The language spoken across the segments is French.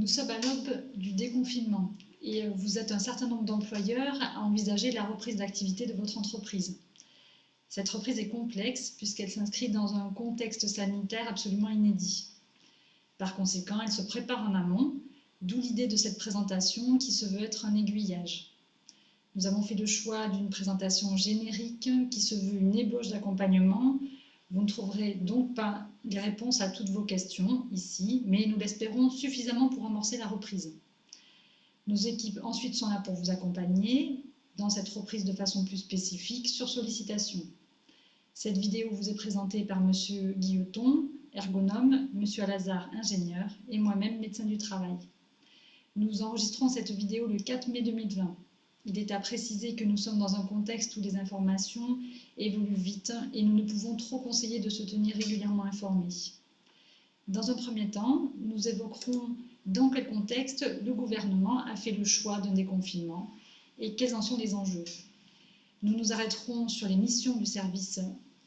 sommes à l'aube du déconfinement et vous êtes un certain nombre d'employeurs à envisager la reprise d'activité de votre entreprise. Cette reprise est complexe puisqu'elle s'inscrit dans un contexte sanitaire absolument inédit. Par conséquent, elle se prépare en amont, d'où l'idée de cette présentation qui se veut être un aiguillage. Nous avons fait le choix d'une présentation générique qui se veut une ébauche d'accompagnement. Vous ne trouverez donc pas les réponses à toutes vos questions ici, mais nous l'espérons suffisamment pour amorcer la reprise. Nos équipes ensuite sont là pour vous accompagner dans cette reprise de façon plus spécifique sur sollicitation. Cette vidéo vous est présentée par M. Guilloton, ergonome, M. Alazard, ingénieur, et moi-même, médecin du travail. Nous enregistrons cette vidéo le 4 mai 2020. Il est à préciser que nous sommes dans un contexte où les informations évoluent vite et nous ne pouvons trop conseiller de se tenir régulièrement informés. Dans un premier temps, nous évoquerons dans quel contexte le gouvernement a fait le choix d'un déconfinement et quels en sont les enjeux. Nous nous arrêterons sur les missions du service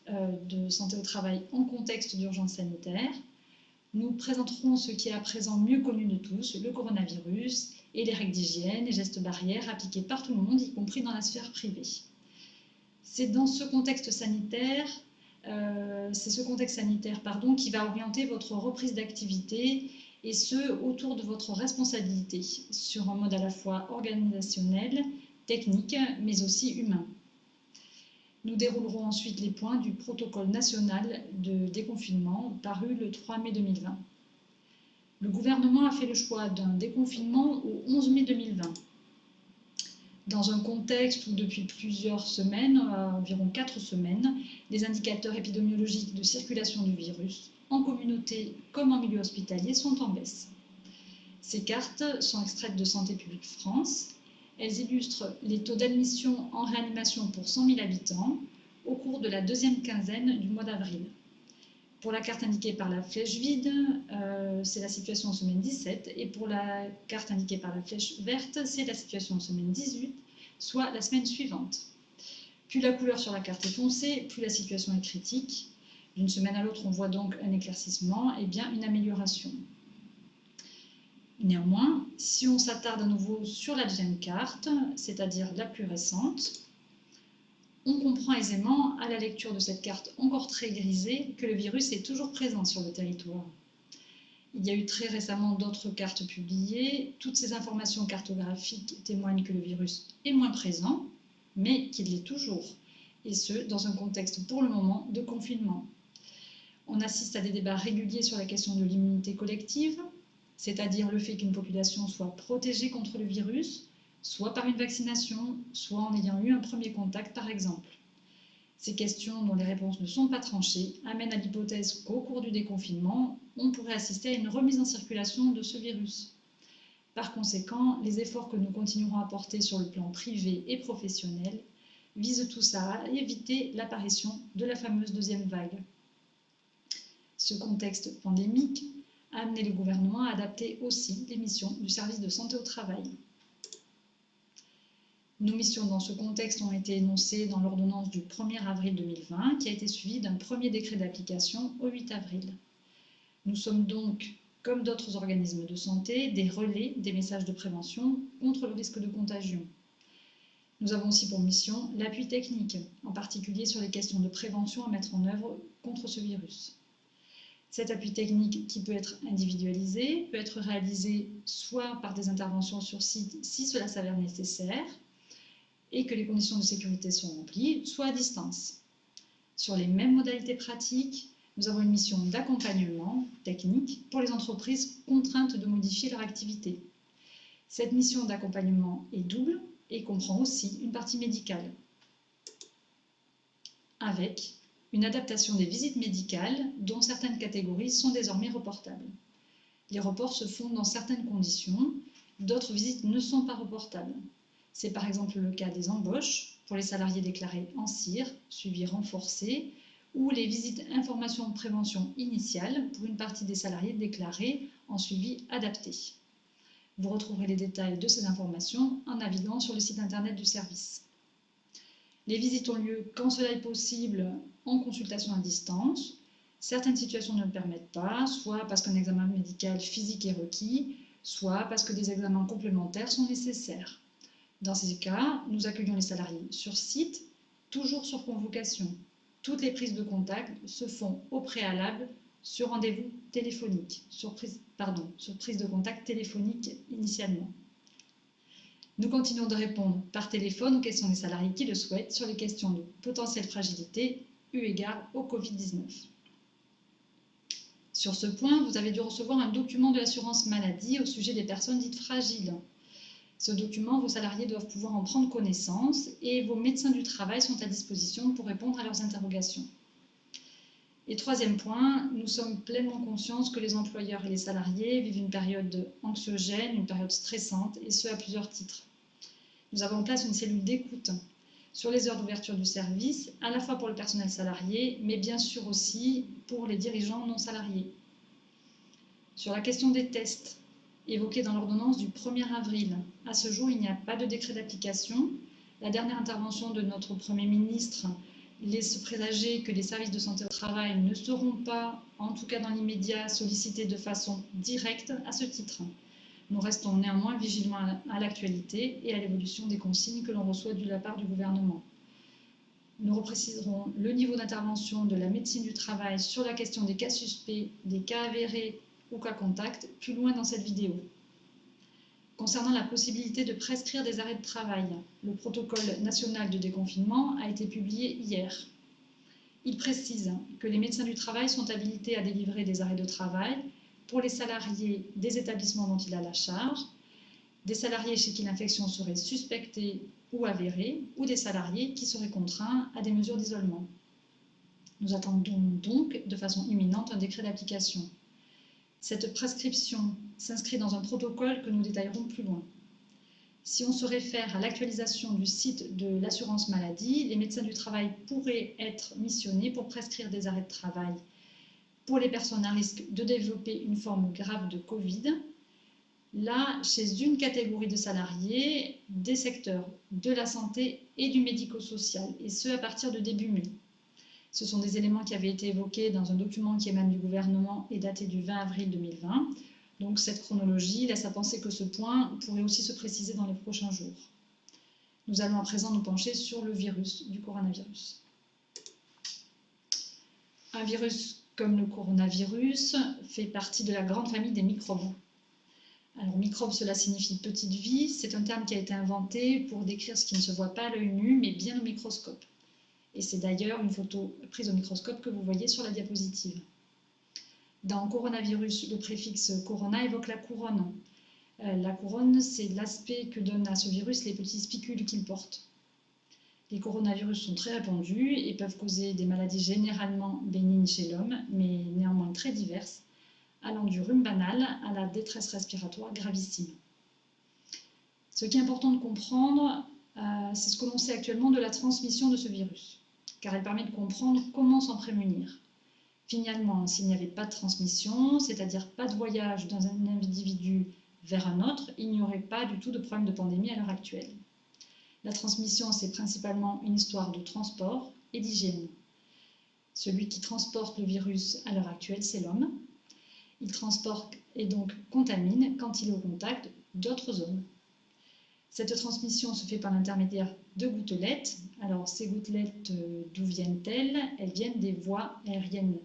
de santé au travail en contexte d'urgence sanitaire. Nous présenterons ce qui est à présent mieux connu de tous, le coronavirus et les règles d'hygiène et gestes barrières appliqués par tout le monde, y compris dans la sphère privée. C'est dans ce contexte sanitaire, qui va orienter votre reprise d'activité et ce, autour de votre responsabilité, sur un mode à la fois organisationnel, technique, mais aussi humain. Nous déroulerons ensuite les points du protocole national de déconfinement paru le 3 mai 2020. Le gouvernement a fait le choix d'un déconfinement au 11 mai 2020. Dans un contexte où depuis plusieurs semaines, environ 4 semaines, les indicateurs épidémiologiques de circulation du virus, en communauté comme en milieu hospitalier, sont en baisse. Ces cartes sont extraites de Santé publique France. Elles illustrent les taux d'admission en réanimation pour 100 000 habitants au cours de la deuxième quinzaine du mois d'avril. Pour la carte indiquée par la flèche vide, c'est la situation en semaine 17, et pour la carte indiquée par la flèche verte, c'est la situation en semaine 18, soit la semaine suivante. Plus la couleur sur la carte est foncée, plus la situation est critique. D'une semaine à l'autre, on voit donc un éclaircissement et bien une amélioration. Néanmoins, si on s'attarde à nouveau sur la deuxième carte, c'est-à-dire la plus récente, on comprend aisément, à la lecture de cette carte encore très grisée, que le virus est toujours présent sur le territoire. Il y a eu très récemment d'autres cartes publiées. Toutes ces informations cartographiques témoignent que le virus est moins présent, mais qu'il l'est toujours, et ce, dans un contexte pour le moment de confinement. On assiste à des débats réguliers sur la question de l'immunité collective, c'est-à-dire le fait qu'une population soit protégée contre le virus, soit par une vaccination, soit en ayant eu un premier contact par exemple. Ces questions dont les réponses ne sont pas tranchées amènent à l'hypothèse qu'au cours du déconfinement, on pourrait assister à une remise en circulation de ce virus. Par conséquent, les efforts que nous continuerons à porter sur le plan privé et professionnel visent tous à éviter l'apparition de la fameuse deuxième vague. Ce contexte pandémique a amené le gouvernement à adapter aussi les missions du service de santé au travail. Nos missions dans ce contexte ont été énoncées dans l'ordonnance du 1er avril 2020 qui a été suivie d'un premier décret d'application au 8 avril. Nous sommes donc, comme d'autres organismes de santé, des relais des messages de prévention contre le risque de contagion. Nous avons aussi pour mission l'appui technique, en particulier sur les questions de prévention à mettre en œuvre contre ce virus. Cet appui technique qui peut être individualisé, peut être réalisé soit par des interventions sur site si cela s'avère nécessaire et que les conditions de sécurité sont remplies, soit à distance. Sur les mêmes modalités pratiques, nous avons une mission d'accompagnement technique pour les entreprises contraintes de modifier leur activité. Cette mission d'accompagnement est double et comprend aussi une partie médicale, avec une adaptation des visites médicales dont certaines catégories sont désormais reportables. Les reports se font dans certaines conditions, d'autres visites ne sont pas reportables. C'est par exemple le cas des embauches pour les salariés déclarés en CIR, suivi renforcé, ou les visites information de prévention initiale pour une partie des salariés déclarés en suivi adapté. Vous retrouverez les détails de ces informations en naviguant sur le site internet du service. Les visites ont lieu quand cela est possible en consultation à distance. Certaines situations ne le permettent pas, soit parce qu'un examen médical physique est requis, soit parce que des examens complémentaires sont nécessaires. Dans ces cas, nous accueillons les salariés sur site, toujours sur convocation. Toutes les prises de contact se font au préalable sur rendez-vous téléphonique, sur prise de contact téléphonique initialement. Nous continuons de répondre par téléphone aux questions des salariés qui le souhaitent sur les questions de potentielle fragilité eu égard au Covid-19. Sur ce point, vous avez dû recevoir un document de l'assurance maladie au sujet des personnes dites fragiles. Ce document, vos salariés doivent pouvoir en prendre connaissance et vos médecins du travail sont à disposition pour répondre à leurs interrogations. Et troisième point, nous sommes pleinement conscients que les employeurs et les salariés vivent une période anxiogène, une période stressante, et ce à plusieurs titres. Nous avons en place une cellule d'écoute sur les heures d'ouverture du service, à la fois pour le personnel salarié, mais bien sûr aussi pour les dirigeants non salariés. Sur la question des tests, évoquée dans l'ordonnance du 1er avril, à ce jour, il n'y a pas de décret d'application. La dernière intervention de notre Premier ministre laisse présager que les services de santé au travail ne seront pas, en tout cas dans l'immédiat, sollicités de façon directe à ce titre. Nous restons néanmoins vigilants à l'actualité et à l'évolution des consignes que l'on reçoit de la part du gouvernement. Nous repréciserons le niveau d'intervention de la médecine du travail sur la question des cas suspects, des cas avérés ou cas contacts plus loin dans cette vidéo. Concernant la possibilité de prescrire des arrêts de travail, le protocole national de déconfinement a été publié hier. Il précise que les médecins du travail sont habilités à délivrer des arrêts de travail pour les salariés des établissements dont il a la charge, des salariés chez qui l'infection serait suspectée ou avérée, ou des salariés qui seraient contraints à des mesures d'isolement. Nous attendons donc de façon imminente un décret d'application. Cette prescription s'inscrit dans un protocole que nous détaillerons plus loin. Si on se réfère à l'actualisation du site de l'assurance maladie, les médecins du travail pourraient être missionnés pour prescrire des arrêts de travail pour les personnes à risque de développer une forme grave de Covid, là, chez une catégorie de salariés des secteurs de la santé et du médico-social, et ce à partir de début mai. Ce sont des éléments qui avaient été évoqués dans un document qui émane du gouvernement et daté du 20 avril 2020. Donc cette chronologie laisse à penser que ce point pourrait aussi se préciser dans les prochains jours. Nous allons à présent nous pencher sur le virus du coronavirus. Un virus comme le coronavirus fait partie de la grande famille des microbes. Alors microbe, cela signifie petite vie, c'est un terme qui a été inventé pour décrire ce qui ne se voit pas à l'œil nu, mais bien au microscope. Et c'est d'ailleurs une photo prise au microscope que vous voyez sur la diapositive. Dans coronavirus, le préfixe corona évoque la couronne. La couronne, c'est l'aspect que donnent à ce virus les petits spicules qu'il porte. Les coronavirus sont très répandus et peuvent causer des maladies généralement bénignes chez l'homme, mais néanmoins très diverses, allant du rhume banal à la détresse respiratoire gravissime. Ce qui est important de comprendre, c'est ce que l'on sait actuellement de la transmission de ce virus, car elle permet de comprendre comment s'en prémunir. Finalement, s'il n'y avait pas de transmission, c'est-à-dire pas de voyage d'un individu vers un autre, il n'y aurait pas du tout de problème de pandémie à l'heure actuelle. La transmission, c'est principalement une histoire de transport et d'hygiène. Celui qui transporte le virus à l'heure actuelle, c'est l'homme. Il transporte et donc contamine quand il est au contact d'autres hommes. Cette transmission se fait par l'intermédiaire de gouttelettes. Alors ces gouttelettes, d'où viennent-elles? Elles viennent des voies aériennes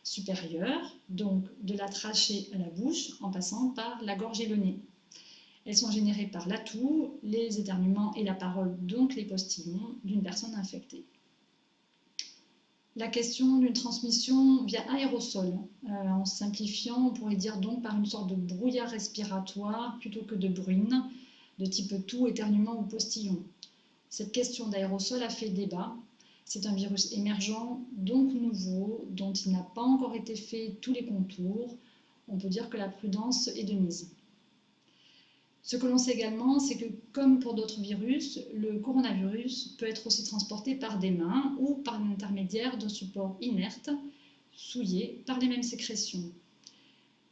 supérieures, donc de la trachée à la bouche en passant par la gorge et le nez. Elles sont générées par la toux, les éternuements et la parole, donc les postillons d'une personne infectée. La question d'une transmission via aérosol. En simplifiant, on pourrait dire donc par une sorte de brouillard respiratoire plutôt que de bruine, de type toux, éternuement ou postillon. Cette question d'aérosol a fait débat. C'est un virus émergent, donc nouveau, dont il n'a pas encore été fait tous les contours. On peut dire que la prudence est de mise. Ce que l'on sait également, c'est que comme pour d'autres virus, le coronavirus peut être aussi transporté par des mains ou par l'intermédiaire d'un support inerte, souillé par les mêmes sécrétions.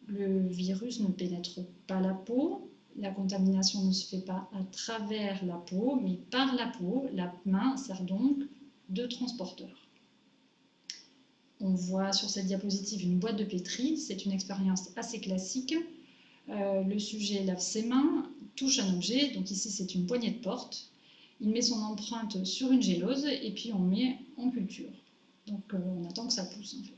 Le virus ne pénètre pas la peau, la contamination ne se fait pas à travers la peau, mais par la peau. La main sert donc de transporteur. On voit sur cette diapositive une boîte de pétri, c'est une expérience assez classique. Le sujet lave ses mains, touche un objet, donc ici c'est une poignée de porte. Il met son empreinte sur une gélose et puis on met en culture. Donc on attend que ça pousse en fait.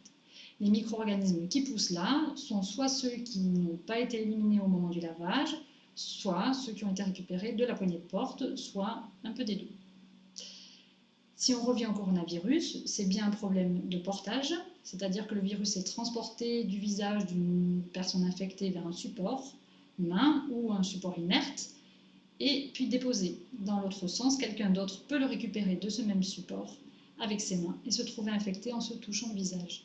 Les micro-organismes qui poussent là sont soit ceux qui n'ont pas été éliminés au moment du lavage, soit ceux qui ont été récupérés de la poignée de porte, soit un peu des deux. Si on revient au coronavirus, c'est bien un problème de portage, c'est-à-dire que le virus est transporté du visage d'une personne infectée vers un support, main ou un support inerte, et puis déposé. Dans l'autre sens, quelqu'un d'autre peut le récupérer de ce même support avec ses mains et se trouver infecté en se touchant le visage.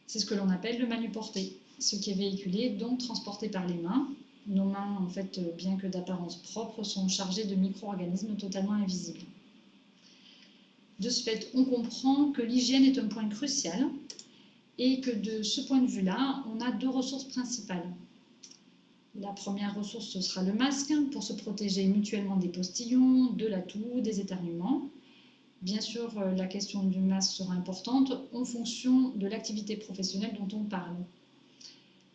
C'est ce que l'on appelle le manuporté, ce qui est véhiculé, donc transporté par les mains. Nos mains, en fait, bien que d'apparence propre, sont chargées de micro-organismes totalement invisibles. De ce fait, on comprend que l'hygiène est un point crucial et que de ce point de vue-là, on a deux ressources principales. La première ressource, ce sera le masque pour se protéger mutuellement des postillons, de la toux, des éternuements. Bien sûr, la question du masque sera importante en fonction de l'activité professionnelle dont on parle.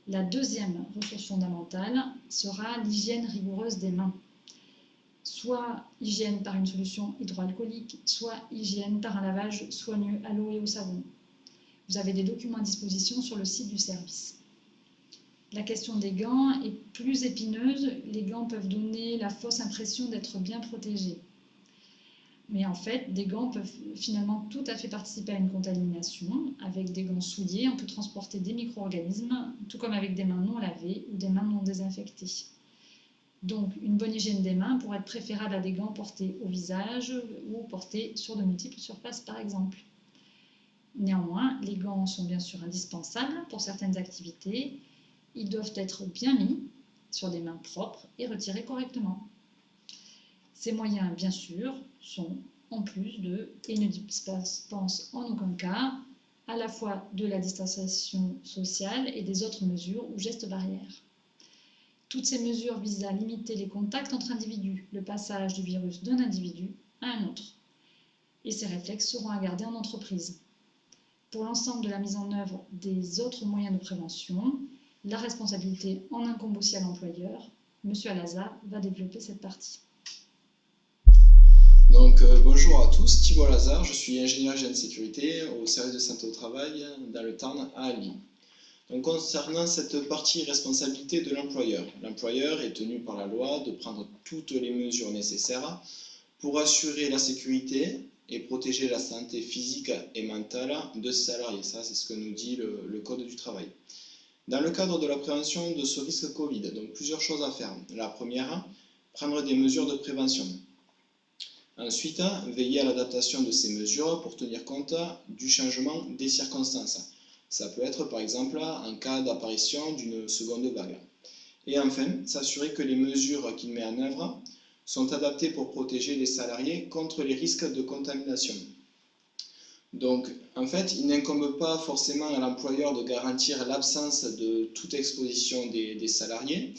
La deuxième ressource fondamentale sera l'hygiène rigoureuse des mains. Soit hygiène par une solution hydroalcoolique, soit hygiène par un lavage soigneux à l'eau et au savon. Vous avez des documents à disposition sur le site du service. La question des gants est plus épineuse. Les gants peuvent donner la fausse impression d'être bien protégés. Mais en fait, des gants peuvent finalement tout à fait participer à une contamination. Avec des gants souillés, on peut transporter des micro-organismes, tout comme avec des mains non lavées ou des mains non désinfectées. Donc, une bonne hygiène des mains pourrait être préférable à des gants portés au visage ou portés sur de multiples surfaces, par exemple. Néanmoins, les gants sont bien sûr indispensables pour certaines activités. Ils doivent être bien mis sur des mains propres et retirés correctement. Ces moyens, bien sûr, sont en plus de, et ne dispensent en aucun cas, à la fois de la distanciation sociale et des autres mesures ou gestes barrières. Toutes ces mesures visent à limiter les contacts entre individus, le passage du virus d'un individu à un autre. Et ces réflexes seront à garder en entreprise. Pour l'ensemble de la mise en œuvre des autres moyens de prévention, la responsabilité en incombe aussi à l'employeur. Monsieur Alaza va développer cette partie. Donc bonjour à tous, Thibault Lazare, je suis ingénieur hygiène sécurité au service de santé au travail dans le Tarn à Lille. Donc concernant cette partie responsabilité de l'employeur, l'employeur est tenu par la loi de prendre toutes les mesures nécessaires pour assurer la sécurité et protéger la santé physique et mentale de ses salariés. Ça, c'est ce que nous dit le Code du travail. Dans le cadre de la prévention de ce risque Covid, donc plusieurs choses à faire. La première, prendre des mesures de prévention. Ensuite, veiller à l'adaptation de ces mesures pour tenir compte du changement des circonstances. Ça peut être par exemple en cas d'apparition d'une seconde vague. Et enfin, s'assurer que les mesures qu'il met en œuvre sont adaptées pour protéger les salariés contre les risques de contamination. Donc, en fait, il n'incombe pas forcément à l'employeur de garantir l'absence de toute exposition des salariés,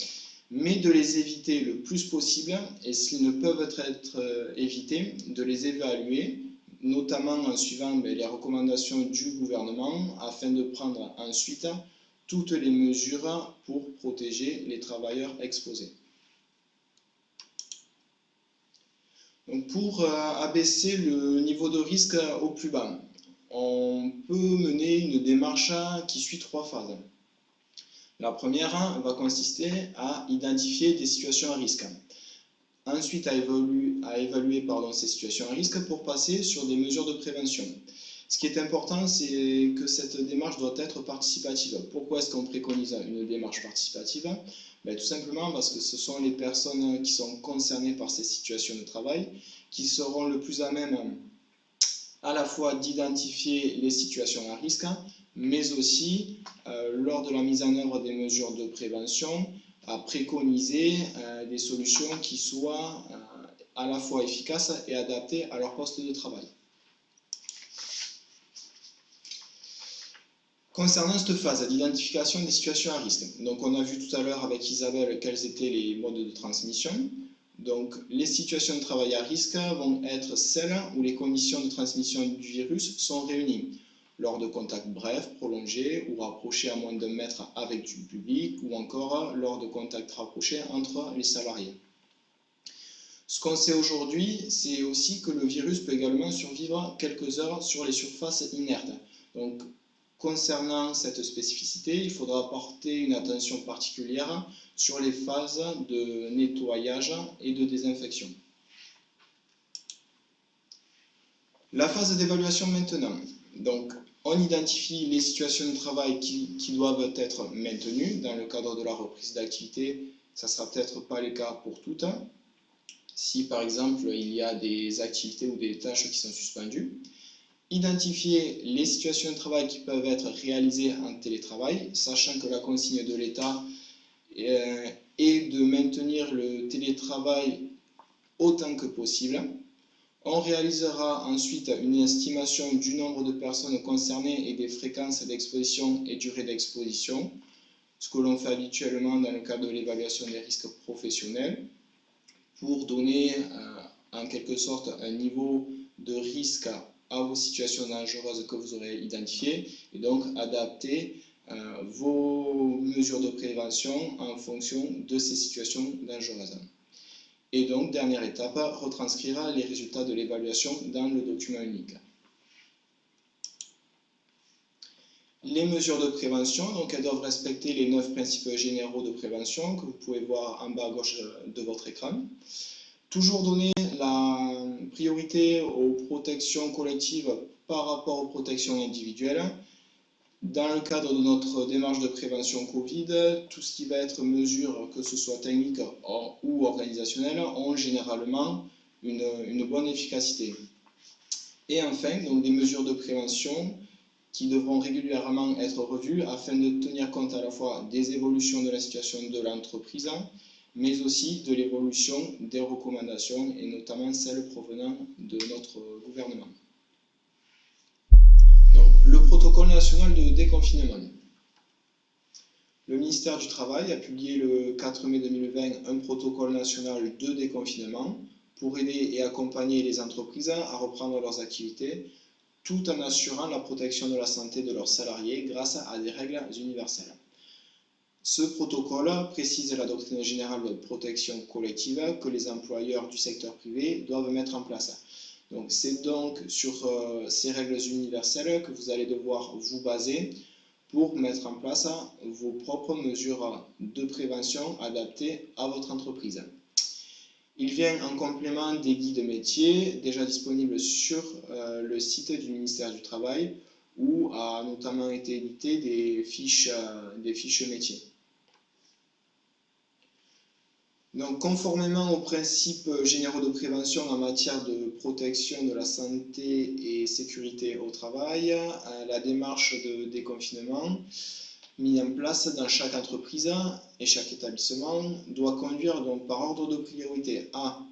mais de les éviter le plus possible et s'ils ne peuvent être évités, de les évaluer, notamment en suivant les recommandations du gouvernement afin de prendre ensuite toutes les mesures pour protéger les travailleurs exposés. Donc pour abaisser le niveau de risque au plus bas, on peut mener une démarche qui suit trois phases. La première va consister à identifier des situations à risque. Ensuite, à évaluer ces situations à risque pour passer sur des mesures de prévention. Ce qui est important, c'est que cette démarche doit être participative. Pourquoi est-ce qu'on préconise une démarche participative? Tout simplement parce que ce sont les personnes qui sont concernées par ces situations de travail qui seront le plus à même à la fois d'identifier les situations à risque, mais aussi, lors de la mise en œuvre des mesures de prévention, à préconiser des solutions qui soient à la fois efficaces et adaptées à leur poste de travail. Concernant cette phase d'identification des situations à risque, donc on a vu tout à l'heure avec Isabelle quels étaient les modes de transmission. Donc les situations de travail à risque vont être celles où les conditions de transmission du virus sont réunies. lors de contacts brefs, prolongés ou rapprochés à moins d'un mètre avec du public, ou encore lors de contacts rapprochés entre les salariés. Ce qu'on sait aujourd'hui, c'est aussi que le virus peut également survivre quelques heures sur les surfaces inertes. Donc, concernant cette spécificité, il faudra porter une attention particulière sur les phases de nettoyage et de désinfection. La phase d'évaluation maintenant. Donc, on identifie les situations de travail qui doivent être maintenues dans le cadre de la reprise d'activité. Ça ne sera peut-être pas le cas pour toutes. Si par exemple il y a des activités ou des tâches qui sont suspendues. Identifier les situations de travail qui peuvent être réalisées en télétravail, sachant que la consigne de l'État est de maintenir le télétravail autant que possible. On réalisera ensuite une estimation du nombre de personnes concernées et des fréquences d'exposition et durée d'exposition, ce que l'on fait habituellement dans le cadre de l'évaluation des risques professionnels, pour donner en quelque sorte un niveau de risque à vos situations dangereuses que vous aurez identifiées et donc adapter vos mesures de prévention en fonction de ces situations dangereuses. Et donc, dernière étape, retranscrire les résultats de l'évaluation dans le document unique. Les mesures de prévention, donc elles doivent respecter les 9 principes généraux de prévention que vous pouvez voir en bas à gauche de votre écran. Toujours donner la priorité aux protections collectives par rapport aux protections individuelles. Dans le cadre de notre démarche de prévention Covid, tout ce qui va être mesures, que ce soit techniques ou organisationnelles, ont généralement une bonne efficacité. Et enfin, donc des mesures de prévention qui devront régulièrement être revues afin de tenir compte à la fois des évolutions de la situation de l'entreprise, mais aussi de l'évolution des recommandations, et notamment celles provenant de notre gouvernement. Donc, le protocole national de déconfinement. Le ministère du Travail a publié le 4 mai 2020 un protocole national de déconfinement pour aider et accompagner les entreprises à reprendre leurs activités, tout en assurant la protection de la santé de leurs salariés grâce à des règles universelles. Ce protocole précise la doctrine générale de protection collective que les employeurs du secteur privé doivent mettre en place. C'est donc sur ces règles universelles que vous allez devoir vous baser pour mettre en place vos propres mesures de prévention adaptées à votre entreprise. Il vient en complément des guides métiers déjà disponibles sur le site du ministère du Travail, où a notamment été édité des fiches métiers. Donc, conformément aux principes généraux de prévention en matière de protection de la santé et sécurité au travail, la démarche de déconfinement mise en place dans chaque entreprise et chaque établissement doit conduire donc par ordre de priorité à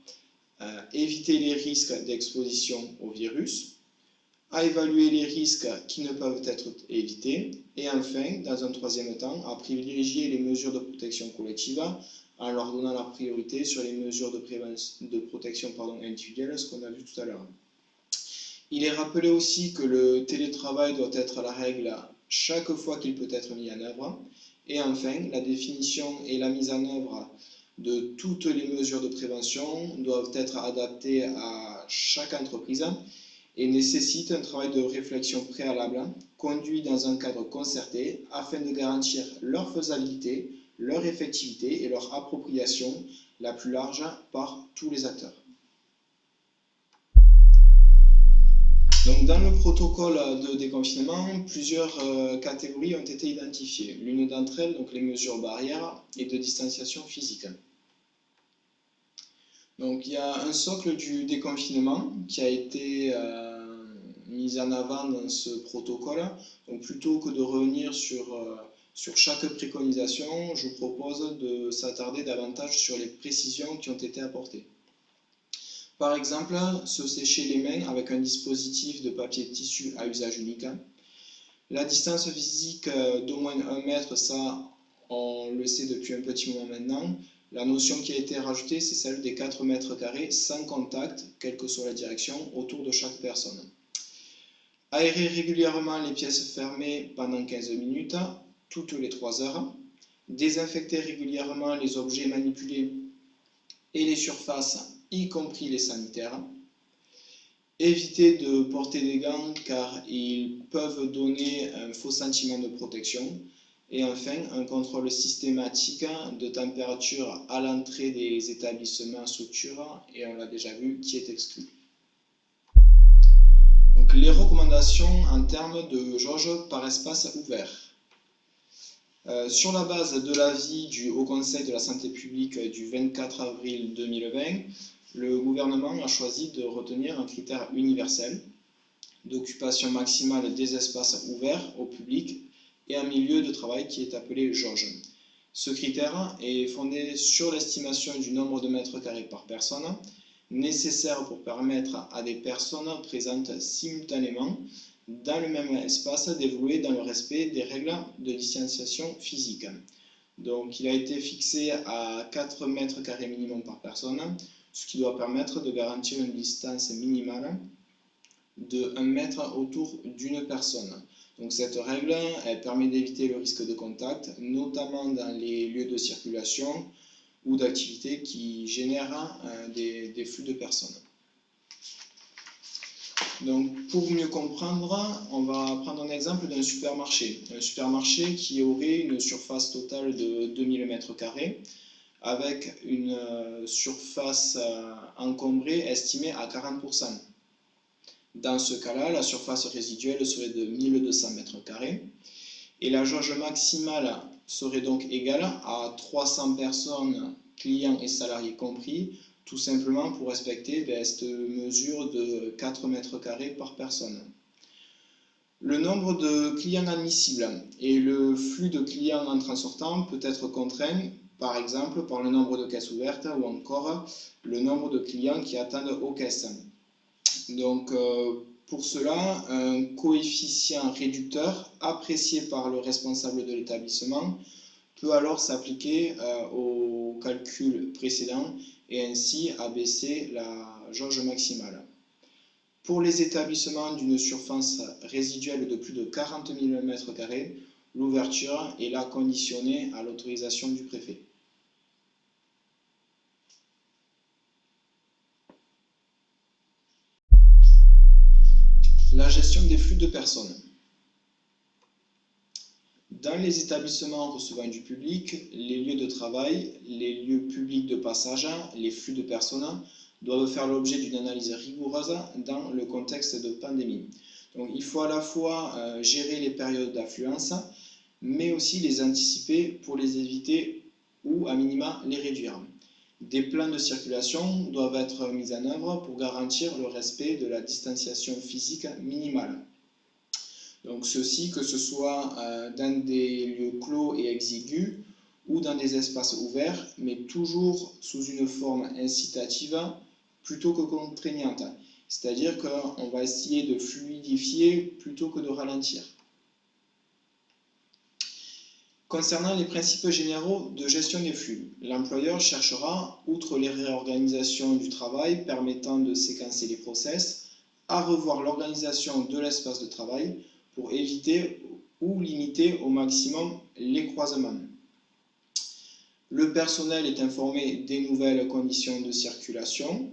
éviter les risques d'exposition au virus, à évaluer les risques qui ne peuvent être évités, et enfin, dans un troisième temps, à privilégier les mesures de protection collective en leur donnant la priorité sur les mesures de protection individuelle, ce qu'on a vu tout à l'heure. Il est rappelé aussi que le télétravail doit être la règle chaque fois qu'il peut être mis en œuvre. Et enfin, la définition et la mise en œuvre de toutes les mesures de prévention doivent être adaptées à chaque entreprise et nécessitent un travail de réflexion préalable conduit dans un cadre concerté afin de garantir leur faisabilité, leur effectivité et leur appropriation la plus large par tous les acteurs. Donc, dans le protocole de déconfinement, plusieurs catégories ont été identifiées. L'une d'entre elles, donc les mesures barrières et de distanciation physique. Donc, il y a un socle du déconfinement qui a été mis en avant dans ce protocole. Donc, plutôt que de revenir sur chaque préconisation, je vous propose de s'attarder davantage sur les précisions qui ont été apportées. Par exemple, se sécher les mains avec un dispositif de papier de tissu à usage unique. La distance physique d'au moins 1 mètre, ça on le sait depuis un petit moment maintenant. La notion qui a été rajoutée, c'est celle des 4 mètres carrés sans contact, quelle que soit la direction, autour de chaque personne. Aérer régulièrement les pièces fermées pendant 15 minutes, toutes les 3 heures. Désinfecter régulièrement les objets manipulés et les surfaces, y compris les sanitaires. Éviter de porter des gants car ils peuvent donner un faux sentiment de protection. Et enfin, un contrôle systématique de température à l'entrée des établissements structures, et on l'a déjà vu, qui est exclu. Donc, les recommandations en termes de jauge par espace ouvert. Sur la base de l'avis du Haut Conseil de la santé publique du 24 avril 2020, le gouvernement a choisi de retenir un critère universel d'occupation maximale des espaces ouverts au public et un milieu de travail qui est appelé jauge. Ce critère est fondé sur l'estimation du nombre de mètres carrés par personne nécessaire pour permettre à des personnes présentes simultanément dans le même espace d'évoluer dans le respect des règles de distanciation physique. Donc il a été fixé à 4 mètres carrés minimum par personne, ce qui doit permettre de garantir une distance minimale de 1 mètre autour d'une personne. Donc cette règle, elle permet d'éviter le risque de contact, notamment dans les lieux de circulation ou d'activité qui génèrent des flux de personnes. Donc pour mieux comprendre, on va prendre un exemple d'un supermarché. Un supermarché qui aurait une surface totale de 2000 m² avec une surface encombrée estimée à 40%. Dans ce cas-là, la surface résiduelle serait de 1200 m² et la jauge maximale serait donc égale à 300 personnes, clients et salariés compris, tout simplement pour respecter cette mesure de 4 m² par personne. Le nombre de clients admissibles et le flux de clients entrant sortant peut être contraint, par exemple, par le nombre de caisses ouvertes ou encore le nombre de clients qui attendent aux caisses. Donc, pour cela, un coefficient réducteur apprécié par le responsable de l'établissement peut alors s'appliquer au calcul précédent et ainsi abaisser la jauge maximale. Pour les établissements d'une surface résiduelle de plus de 40 000 m², l'ouverture est là conditionnée à l'autorisation du préfet. La gestion des flux de personnes. Dans les établissements recevant du public, les lieux de travail, les lieux publics de passage, les flux de personnes doivent faire l'objet d'une analyse rigoureuse dans le contexte de pandémie. Donc, il faut à la fois gérer les périodes d'affluence, mais aussi les anticiper pour les éviter ou à minima les réduire. Des plans de circulation doivent être mis en œuvre pour garantir le respect de la distanciation physique minimale. Donc ceci, que ce soit dans des lieux clos et exigus ou dans des espaces ouverts, mais toujours sous une forme incitative plutôt que contraignante. C'est-à-dire qu'on va essayer de fluidifier plutôt que de ralentir. Concernant les principes généraux de gestion des flux, l'employeur cherchera, outre les réorganisations du travail permettant de séquencer les process, à revoir l'organisation de l'espace de travail pour éviter ou limiter au maximum les croisements. Le personnel est informé des nouvelles conditions de circulation.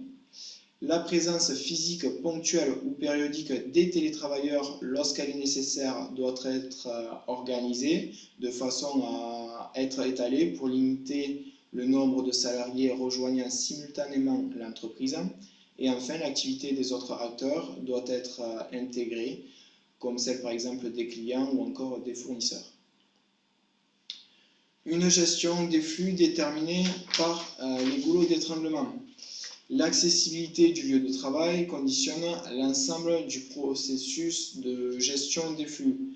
La présence physique ponctuelle ou périodique des télétravailleurs lorsqu'elle est nécessaire doit être organisée de façon à être étalée pour limiter le nombre de salariés rejoignant simultanément l'entreprise. Et enfin, l'activité des autres acteurs doit être intégrée, comme celle par exemple des clients ou encore des fournisseurs. Une gestion des flux déterminée par les goulots d'étranglement. L'accessibilité du lieu de travail conditionne l'ensemble du processus de gestion des flux.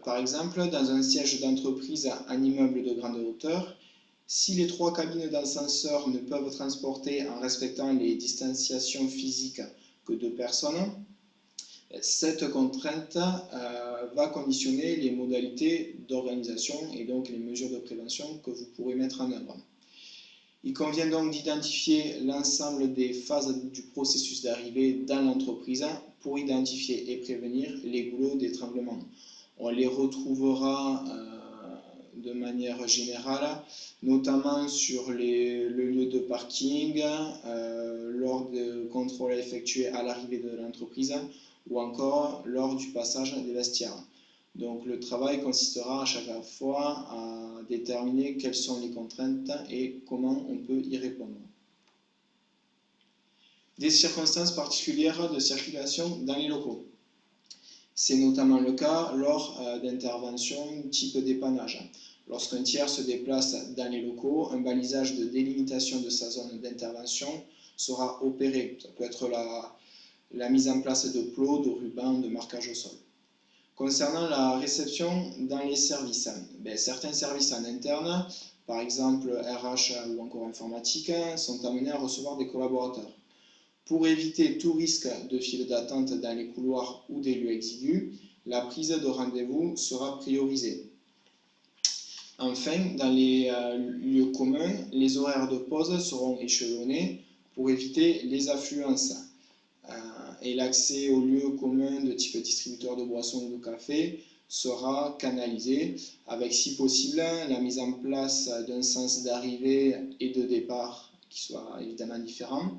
Par exemple, dans un siège d'entreprise en immeuble de grande hauteur, si les 3 cabines d'ascenseur ne peuvent transporter en respectant les distanciations physiques que 2 personnes, cette contrainte va conditionner les modalités d'organisation et donc les mesures de prévention que vous pourrez mettre en œuvre. Il convient donc d'identifier l'ensemble des phases du processus d'arrivée dans l'entreprise pour identifier et prévenir les goulots d'étranglement. On les retrouvera de manière générale, notamment sur le lieu de parking, lors de contrôles effectués à l'arrivée de l'entreprise ou encore lors du passage des vestiaires. Donc le travail consistera à chaque fois à déterminer quelles sont les contraintes et comment on peut y répondre. Des circonstances particulières de circulation dans les locaux. C'est notamment le cas lors d'interventions type dépannage. Lorsqu'un tiers se déplace dans les locaux, un balisage de délimitation de sa zone d'intervention sera opéré. Ça peut être la mise en place de plots, de rubans, de marquage au sol. Concernant la réception dans les services, certains services en interne, par exemple RH ou encore informatique, sont amenés à recevoir des collaborateurs. Pour éviter tout risque de file d'attente dans les couloirs ou des lieux exigus, la prise de rendez-vous sera priorisée. Enfin, dans les lieux communs, les horaires de pause seront échelonnés pour éviter les affluences. Et l'accès aux lieux communs de type distributeur de boissons ou de café sera canalisé avec, si possible, la mise en place d'un sens d'arrivée et de départ qui soit évidemment différent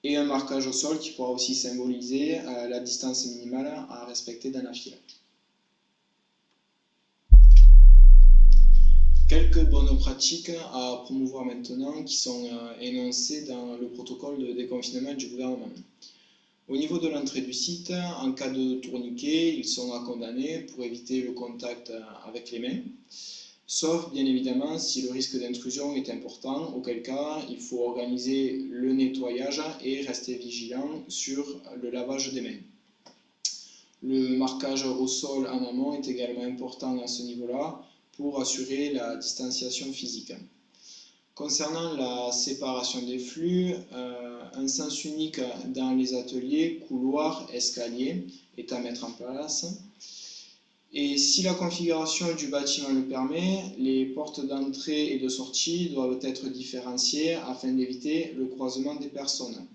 et un marquage au sol qui pourra aussi symboliser la distance minimale à respecter dans la file. Quelques bonnes pratiques à promouvoir maintenant qui sont énoncées dans le protocole de déconfinement du gouvernement. Au niveau de l'entrée du site, en cas de tourniquet, ils sont à condamner pour éviter le contact avec les mains, sauf bien évidemment si le risque d'intrusion est important, auquel cas il faut organiser le nettoyage et rester vigilant sur le lavage des mains. Le marquage au sol en amont est également important à ce niveau-là pour assurer la distanciation physique. Concernant la séparation des flux, un sens unique dans les ateliers, couloirs, escaliers est à mettre en place. Et si la configuration du bâtiment le permet, les portes d'entrée et de sortie doivent être différenciées afin d'éviter le croisement des personnes.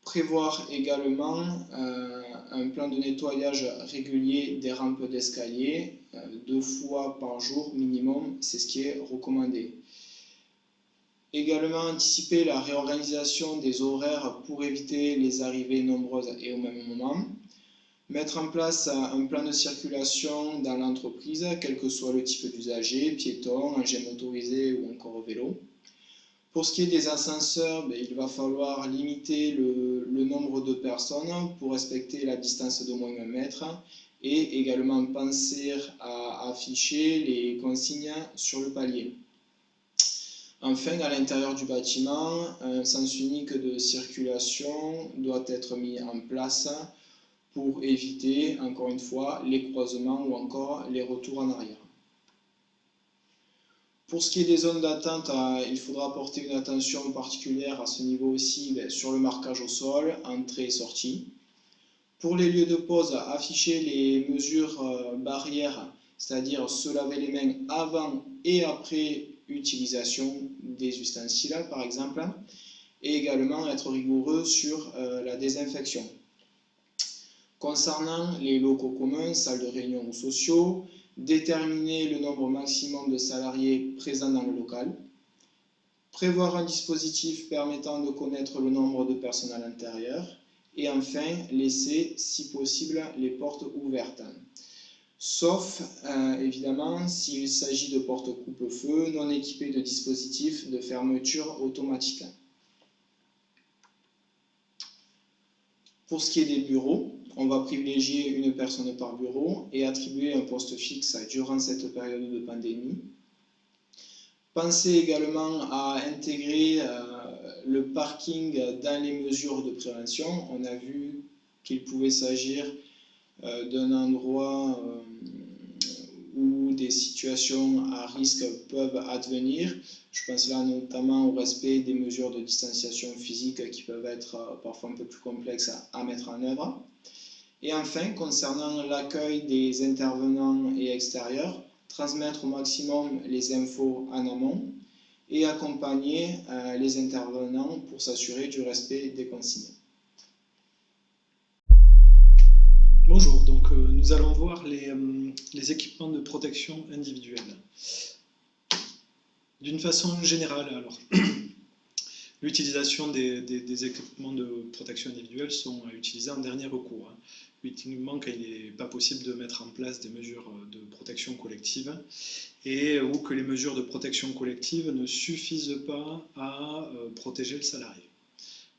Prévoir également un plan de nettoyage régulier des rampes d'escalier 2 fois par jour minimum, c'est ce qui est recommandé. Également anticiper la réorganisation des horaires pour éviter les arrivées nombreuses et au même moment. Mettre en place un plan de circulation dans l'entreprise, quel que soit le type d'usager, piéton, engin motorisé ou encore vélo. Pour ce qui est des ascenseurs, il va falloir limiter le nombre de personnes pour respecter la distance d'au moins 1 mètre et également penser à afficher les consignes sur le palier. Enfin, à l'intérieur du bâtiment, un sens unique de circulation doit être mis en place pour éviter, encore une fois, les croisements ou encore les retours en arrière. Pour ce qui est des zones d'attente, il faudra porter une attention particulière à ce niveau aussi sur le marquage au sol, entrée et sortie. Pour les lieux de pause, afficher les mesures barrières, c'est-à-dire se laver les mains avant et après utilisation des ustensiles par exemple, et également être rigoureux sur la désinfection. Concernant les locaux communs, salles de réunion ou sociaux, déterminer le nombre maximum de salariés présents dans le local, prévoir un dispositif permettant de connaître le nombre de personnes à l'intérieur, et enfin laisser, si possible, les portes ouvertes. Sauf, évidemment, s'il s'agit de portes coupe-feu non équipées de dispositifs de fermeture automatique. Pour ce qui est des bureaux, on va privilégier une personne par bureau et attribuer un poste fixe durant cette période de pandémie. Pensez également à intégrer le parking dans les mesures de prévention. On a vu qu'il pouvait s'agir d'un endroit où des situations à risque peuvent advenir. Je pense là notamment au respect des mesures de distanciation physique qui peuvent être parfois un peu plus complexes à mettre en œuvre. Et enfin, concernant l'accueil des intervenants et extérieurs, transmettre au maximum les infos en amont et accompagner les intervenants pour s'assurer du respect des consignes. Bonjour, donc nous allons voir les équipements de protection individuelle. D'une façon générale, alors, l'utilisation des équipements de protection individuelle sont à utiliser en dernier recours. Uniquement quand il n'est pas possible de mettre en place des mesures de protection collective ou que les mesures de protection collective ne suffisent pas à protéger le salarié.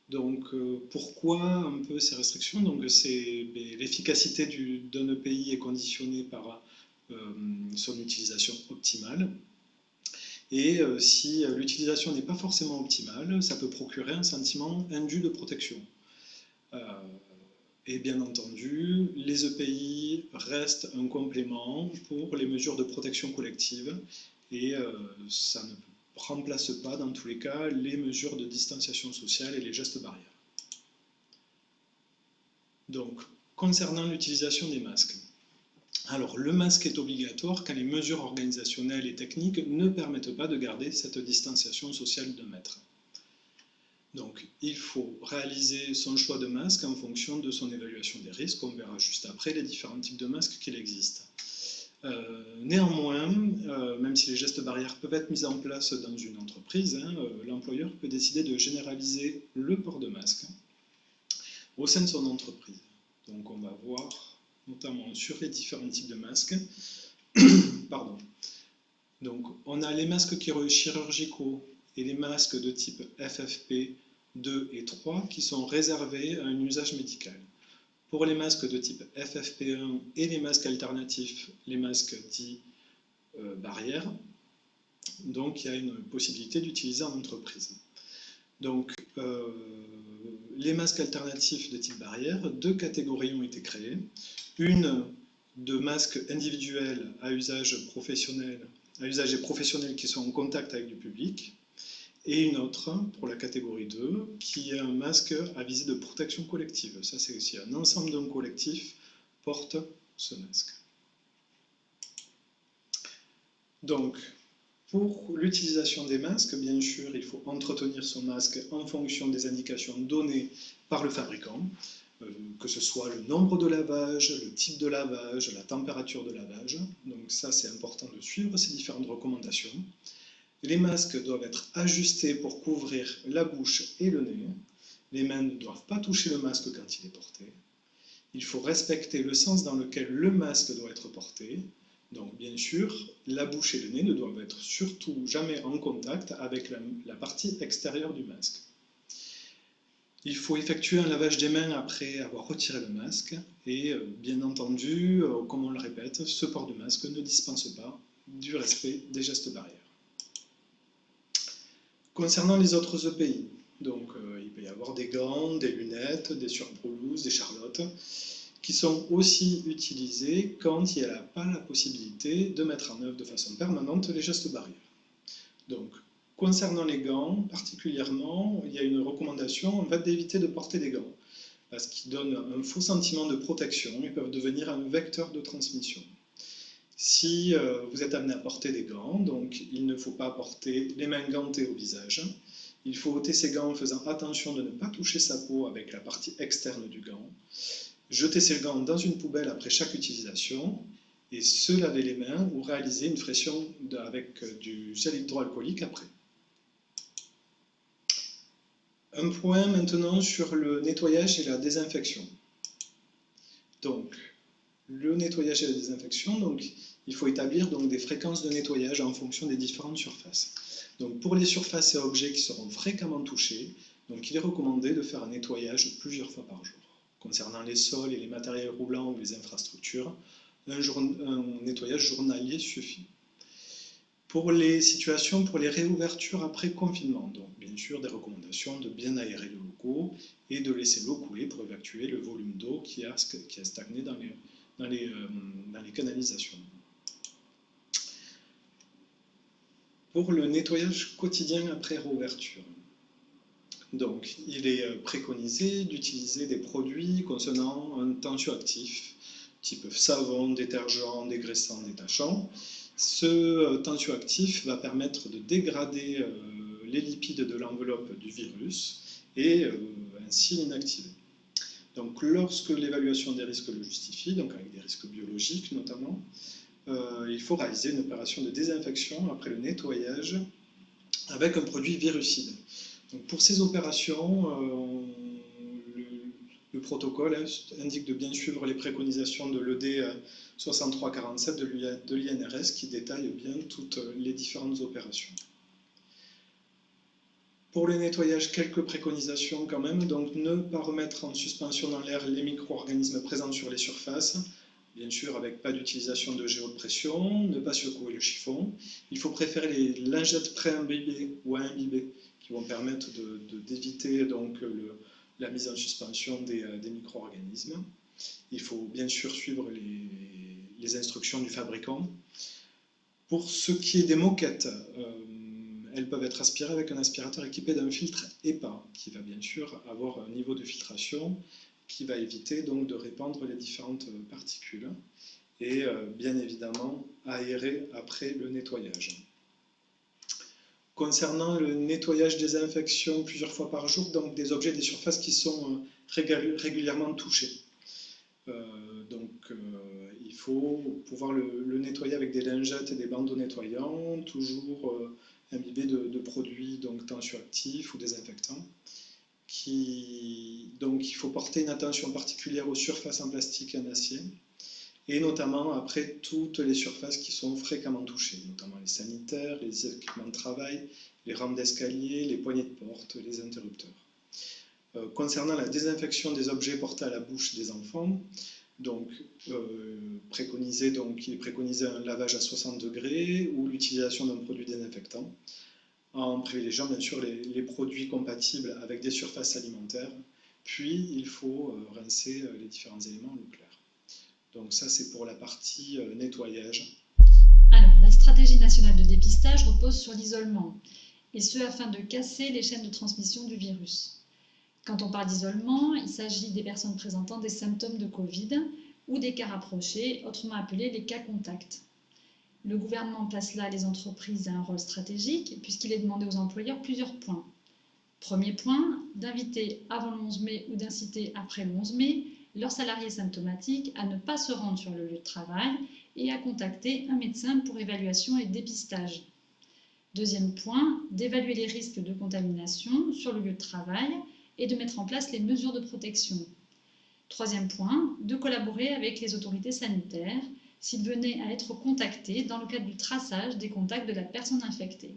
Donc pourquoi un peu ces restrictions? Donc l'efficacité d'un EPI est conditionnée par son utilisation optimale. Et si l'utilisation n'est pas forcément optimale, ça peut procurer un sentiment indu de protection. Et bien entendu, les EPI restent un complément pour les mesures de protection collective et ça ne remplace pas dans tous les cas les mesures de distanciation sociale et les gestes barrières. Donc, concernant l'utilisation des masques. Alors, le masque est obligatoire quand les mesures organisationnelles et techniques ne permettent pas de garder cette distanciation sociale d'1 mètre. Donc, il faut réaliser son choix de masque en fonction de son évaluation des risques. On verra juste après les différents types de masques qu'il existe. Néanmoins, même si les gestes barrières peuvent être mis en place dans une entreprise, l'employeur peut décider de généraliser le port de masque au sein de son entreprise. Donc, on va voir notamment sur les différents types de masques. Pardon. Donc, on a les masques chirurgicaux et les masques de type FFP2 et 3 qui sont réservés à un usage médical. Pour les masques de type FFP1 et les masques alternatifs, les masques dits barrières, donc il y a une possibilité d'utiliser en entreprise. Donc, les masques alternatifs de type barrière, 2 catégories ont été créées. Une de masques individuels à usage et professionnel qui sont en contact avec du public, et une autre pour la catégorie 2 qui est un masque à visée de protection collective. Ça, c'est aussi un ensemble d'un collectif porte ce masque. Donc, pour l'utilisation des masques, bien sûr, il faut entretenir son masque en fonction des indications données par le fabricant, que ce soit le nombre de lavage, le type de lavage, la température de lavage. Donc ça, c'est important de suivre ces différentes recommandations. Les masques doivent être ajustés pour couvrir la bouche et le nez. Les mains ne doivent pas toucher le masque quand il est porté. Il faut respecter le sens dans lequel le masque doit être porté. Donc bien sûr, la bouche et le nez ne doivent être surtout jamais en contact avec la partie extérieure du masque. Il faut effectuer un lavage des mains après avoir retiré le masque et bien entendu, comme on le répète, ce port de masque ne dispense pas du respect des gestes barrières. Concernant les autres EPI, donc il peut y avoir des gants, des lunettes, des surblouses, des charlottes, qui sont aussi utilisés quand il n'y a pas la possibilité de mettre en œuvre de façon permanente les gestes barrières. Donc, concernant les gants, particulièrement, il y a une recommandation en fait, d'éviter de porter des gants, parce qu'ils donnent un faux sentiment de protection, ils peuvent devenir un vecteur de transmission. Si vous êtes amené à porter des gants, donc il ne faut pas porter les mains gantées au visage. Il faut ôter ces gants en faisant attention de ne pas toucher sa peau avec la partie externe du gant. Jeter ces gants dans une poubelle après chaque utilisation et se laver les mains ou réaliser une flexion avec du gel hydroalcoolique après. Un point maintenant sur le nettoyage et la désinfection. Donc, le nettoyage et la désinfection, donc, il faut établir donc, des fréquences de nettoyage en fonction des différentes surfaces. Donc, pour les surfaces et objets qui seront fréquemment touchés, donc, il est recommandé de faire un nettoyage plusieurs fois par jour. Concernant les sols et les matériels roulants ou les infrastructures, un nettoyage journalier suffit. Pour les situations, pour les réouvertures après confinement, donc bien sûr des recommandations de bien aérer les locaux et de laisser l'eau couler pour évacuer le volume d'eau qui a stagné dans les canalisations. Pour le nettoyage quotidien après réouverture, donc il est préconisé d'utiliser des produits contenant un tensioactif, type savon, détergent, dégraissant, détachant. Ce tensioactif va permettre de dégrader les lipides de l'enveloppe du virus et ainsi l'inactiver. Donc lorsque l'évaluation des risques le justifie, donc avec des risques biologiques notamment, il faut réaliser une opération de désinfection après le nettoyage avec un produit virucide. Donc pour ces opérations, le protocole indique de bien suivre les préconisations de l'ED 6347 de l'INRS qui détaille bien toutes les différentes opérations. Pour le nettoyage, quelques préconisations quand même. Donc ne pas remettre en suspension dans l'air les micro-organismes présents sur les surfaces, bien sûr avec pas d'utilisation de géopression, ne pas secouer le chiffon. Il faut préférer les lingettes pré-imbibées ou à imbiber qui vont permettre d'éviter donc la mise en suspension des micro-organismes. Il faut bien sûr suivre les instructions du fabricant. Pour ce qui est des moquettes, elles peuvent être aspirées avec un aspirateur équipé d'un filtre EPA qui va bien sûr avoir un niveau de filtration qui va éviter donc de répandre les différentes particules et bien évidemment aérer après le nettoyage. Concernant le nettoyage désinfection plusieurs fois par jour, donc des objets des surfaces qui sont régulièrement touchés. Il faut pouvoir le nettoyer avec des lingettes et des bandeaux nettoyants, toujours imbibés de produits donc tensioactifs ou désinfectants. Donc il faut porter une attention particulière aux surfaces en plastique et en acier, et notamment après toutes les surfaces qui sont fréquemment touchées, notamment les sanitaires, les équipements de travail, les rampes d'escalier, les poignées de porte, les interrupteurs. Concernant la désinfection des objets portés à la bouche des enfants, donc, il est préconisé un lavage à 60 degrés ou l'utilisation d'un produit désinfectant, en privilégiant bien sûr les produits compatibles avec des surfaces alimentaires, puis il faut rincer les différents éléments à l'eau claire. Donc ça c'est pour la partie nettoyage. Alors, la stratégie nationale de dépistage repose sur l'isolement, et ce afin de casser les chaînes de transmission du virus. Quand on parle d'isolement, il s'agit des personnes présentant des symptômes de Covid ou des cas rapprochés, autrement appelés les cas contacts. Le gouvernement place là les entreprises à un rôle stratégique puisqu'il est demandé aux employeurs plusieurs points. Premier point, d'inviter avant le 11 mai ou d'inciter après le 11 mai leurs salariés symptomatiques à ne pas se rendre sur le lieu de travail et à contacter un médecin pour évaluation et dépistage. Deuxième point, d'évaluer les risques de contamination sur le lieu de travail et de mettre en place les mesures de protection. Troisième point, de collaborer avec les autorités sanitaires s'ils venaient à être contactés dans le cadre du traçage des contacts de la personne infectée.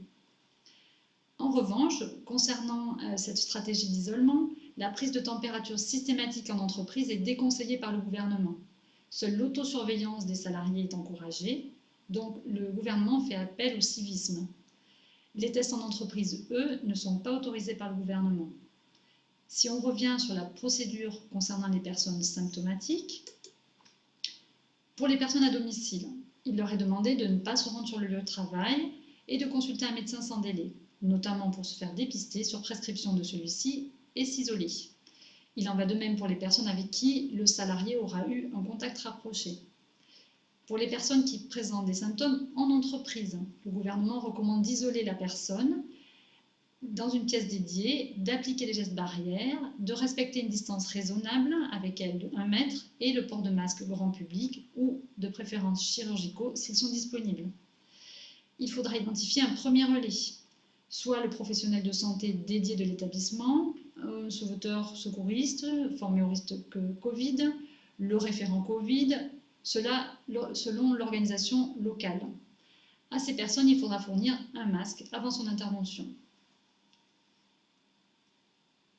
En revanche, concernant cette stratégie d'isolement, la prise de température systématique en entreprise est déconseillée par le gouvernement. Seule l'autosurveillance des salariés est encouragée, donc le gouvernement fait appel au civisme. Les tests en entreprise, eux, ne sont pas autorisés par le gouvernement. Si on revient sur la procédure concernant les personnes symptomatiques, pour les personnes à domicile, il leur est demandé de ne pas se rendre sur le lieu de travail et de consulter un médecin sans délai, notamment pour se faire dépister sur prescription de celui-ci et s'isoler. Il en va de même pour les personnes avec qui le salarié aura eu un contact rapproché. Pour les personnes qui présentent des symptômes en entreprise, le gouvernement recommande d'isoler la personne dans une pièce dédiée, d'appliquer les gestes barrières, de respecter une distance raisonnable avec elle de 1 mètre et le port de masque grand public ou de préférence chirurgicaux s'ils sont disponibles. Il faudra identifier un premier relais, soit le professionnel de santé dédié de l'établissement, un sauveteur secouriste formé au risque Covid, le référent Covid, cela selon l'organisation locale. À ces personnes, il faudra fournir un masque avant son intervention.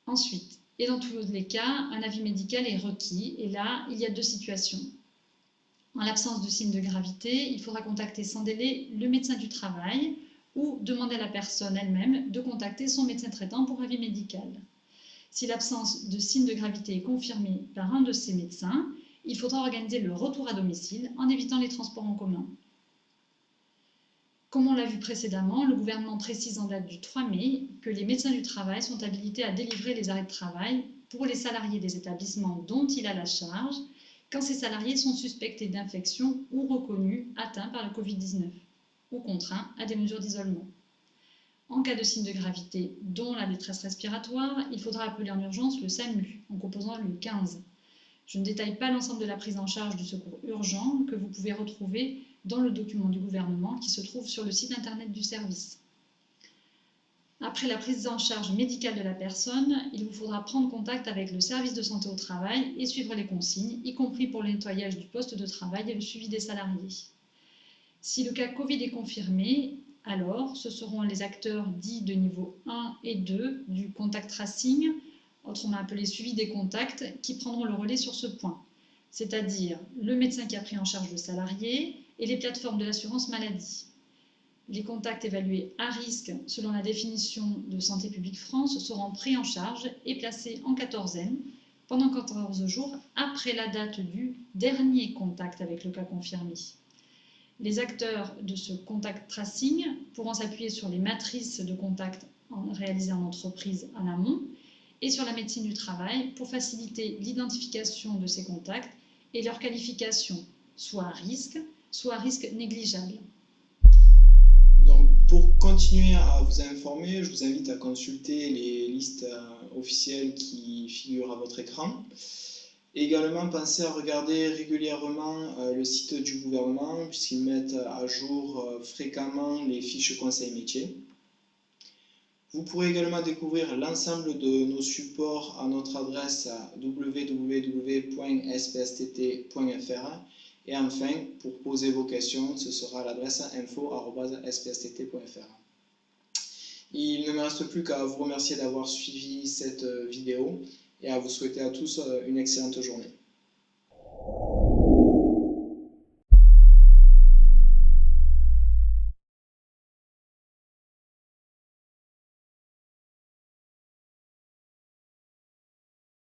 Ensuite, et dans tous les cas, un avis médical est requis, et là, il y a 2 situations. En l'absence de signes de gravité, il faudra contacter sans délai le médecin du travail ou demander à la personne elle-même de contacter son médecin traitant pour avis médical. Si l'absence de signes de gravité est confirmée par un de ces médecins, il faudra organiser le retour à domicile en évitant les transports en commun. Comme on l'a vu précédemment, le gouvernement précise en date du 3 mai que les médecins du travail sont habilités à délivrer les arrêts de travail pour les salariés des établissements dont il a la charge, quand ces salariés sont suspectés d'infection ou reconnus atteints par le Covid-19. ou contraint à des mesures d'isolement. En cas de signe de gravité, dont la détresse respiratoire, il faudra appeler en urgence le SAMU en composant le 15. Je ne détaille pas l'ensemble de la prise en charge du secours urgent que vous pouvez retrouver dans le document du gouvernement qui se trouve sur le site internet du service. Après la prise en charge médicale de la personne, il vous faudra prendre contact avec le service de santé au travail et suivre les consignes, y compris pour le nettoyage du poste de travail et le suivi des salariés. Si le cas Covid est confirmé, alors ce seront les acteurs dits de niveau 1 et 2 du contact tracing, autrement appelé suivi des contacts, qui prendront le relais sur ce point, c'est-à-dire le médecin qui a pris en charge le salarié et les plateformes de l'assurance maladie. Les contacts évalués à risque selon la définition de Santé publique France seront pris en charge et placés en quatorzaine pendant 14 jours après la date du dernier contact avec le cas confirmé. Les acteurs de ce contact tracing pourront s'appuyer sur les matrices de contact réalisées en entreprise en amont et sur la médecine du travail pour faciliter l'identification de ces contacts et leur qualification, soit à risque négligeable. Donc, pour continuer à vous informer, je vous invite à consulter les listes officielles qui figurent à votre écran. Également, pensez à regarder régulièrement le site du gouvernement puisqu'ils mettent à jour fréquemment les fiches conseils métiers. Vous pourrez également découvrir l'ensemble de nos supports à notre adresse www.spstt.fr. Et enfin, pour poser vos questions, ce sera l'adresse info@spstt.fr. Il ne me reste plus qu'à vous remercier d'avoir suivi cette vidéo et à vous souhaiter à tous une excellente journée.